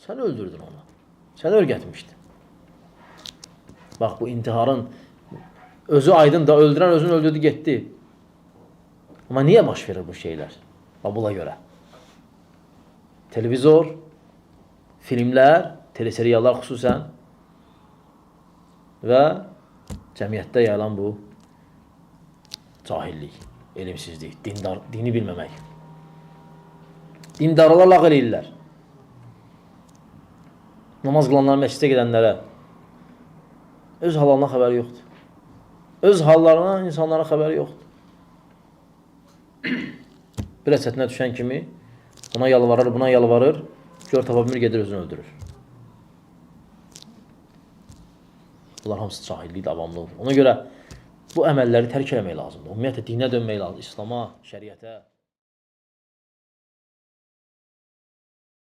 Sən öldürdün onu. Sən öyrətmişdin. Bax, bu intiharın özü aydın da, öldürən özünü öldürdü, getdi. Amma niyə baş verir bu şeylər? Bax, buna görə. Televizor, filmlər, teleseriallar xüsusən və cəmiyyətdə yayılan bu cahillik, elmsizlik, dini bilməmək. Dindarlar lağ eləyirlər. Namaz qılanlar, məscidə gedənlərə öz halalına xəbəri yoxdur. Öz hallarına insanlara xəbəri yoxdur. Bir əsətinə düşən kimi buna yalvarır, buna yalvarır, gör tapa bilmir, gedir, özünü öldürür. Bunlar hamısı cahillik, avamlıq. Ona görə bu əməlləri tərk eləmək lazımdır. Ümumiyyətlə, dinə dönmək lazımdır. İslama, şəriətə.